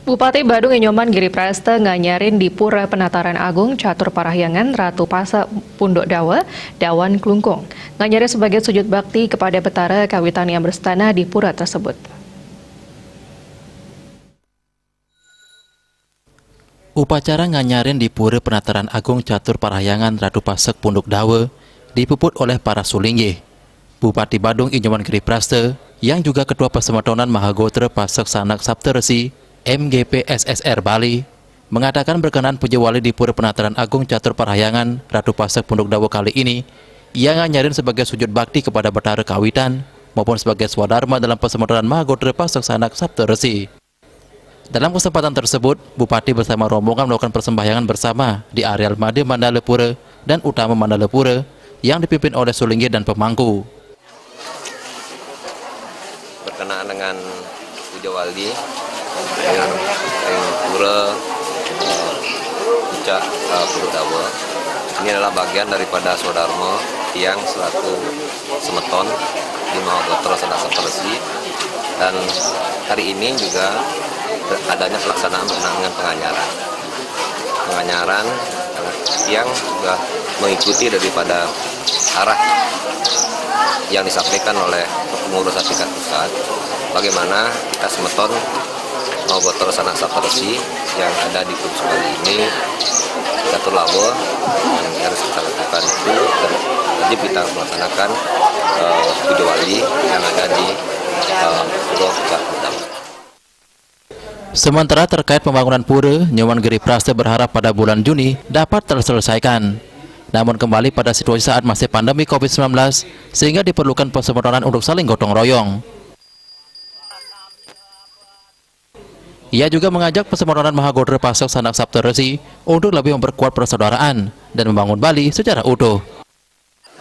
Bupati Badung Inyoman Giri Prasta nganyarin di Pura Penataran Agung Catur Parahyangan Ratu Pasak Pundok Dawa, Dawan Klungkung. Nganyarin sebagai sujud bakti kepada Betara Kawitan yang berstana di pura tersebut. Upacara nganyarin di Pura Penataran Agung Catur Parahyangan Ratu Pasak Pundok Dawa dipuput oleh para sulinggih. Bupati Badung Inyoman Giri Prasta yang juga Ketua Pasematonan Mahagotra Pasak Sanak Saptaresi MGP SSR Bali mengatakan berkenan puja wali di Pura Penataran Agung Catur Parahyangan Ratu Pasak Pundok Dawa kali ini yang nganyarin sebagai sujud bakti kepada Betara Kawitan maupun sebagai swadharma dalam Pasematonan Mahagotra Pasak Sanak Saptaresi. Dalam kesempatan tersebut, Bupati bersama rombongan melakukan persembahyangan bersama di areal Made Mandalepura dan Utama Mandalepura yang dipimpin oleh sulinggih dan pemangku. Berkenaan dengan puja wali yang pura puncak Pundok Dawa, ini adalah bagian daripada swadharma yang selaku semeton di Mahagotra Sanak Saptaresi, dan hari ini juga adanya pelaksanaan berkenaan dengan penganyaran yang juga mengikuti daripada arah yang disampaikan oleh pengurusan tingkat pusat, bagaimana kita semeton Mahagotra Sanak Saptaresi yang ada di Kubu Bali ini catur lawa yang harus kita lakukan itu, dan wajib kita melaksanakan puja wali yang ada di Pura Puncak Pundok Dawa. Sementara terkait pembangunan pura, Inyoman Giri Prasta berharap pada bulan Juni dapat terselesaikan. Namun kembali pada situasi saat masih pandemi COVID-19, sehingga diperlukan pasematonan untuk saling gotong royong. Ia juga mengajak Pasematonan Mahagotra Pasak Sanak Saptaresi untuk lebih memperkuat persaudaraan dan membangun Bali secara utuh.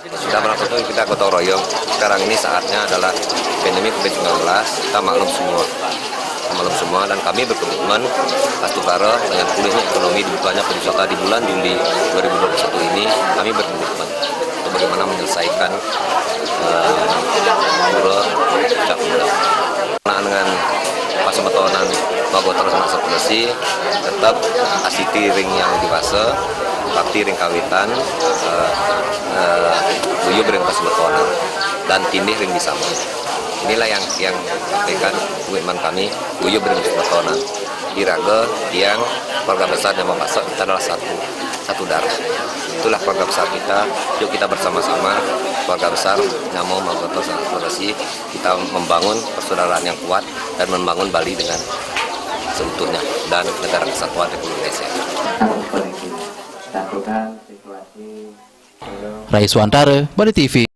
Sudah melakukan kita gotong royong. Sekarang ini saatnya adalah pandemi COVID-19, kita maklum semua, dan kami berkomitmen Astugara dengan pulihnya ekonomi dibukanya pariwisata di bulan Juli 2021 ini, kami berkomitmen untuk bagaimana menyelesaikan Pura Puncak Pundok Dawa. Dengan Pasematonan Mahagotra Sanak Saptaresi tetap asiti ring yang dewasa, bakti ring kawitan, buyub ring pasematonan, dan tindih ring disama. Inilah yang sampaikan komitmen kami, buyub ring pasematonan. Iraga yang keluarga besar Namo Pasak kita adalah satu darah. Itulah keluarga besar kita. Yuk kita bersama-sama keluarga besar Namo Mahagotra Sanak Saptaresi, kita membangun persaudaraan yang kuat dan membangun Bali dengan seutuhnya dan negara kesatuan Republik Indonesia. Rai Suantara, Bali TV.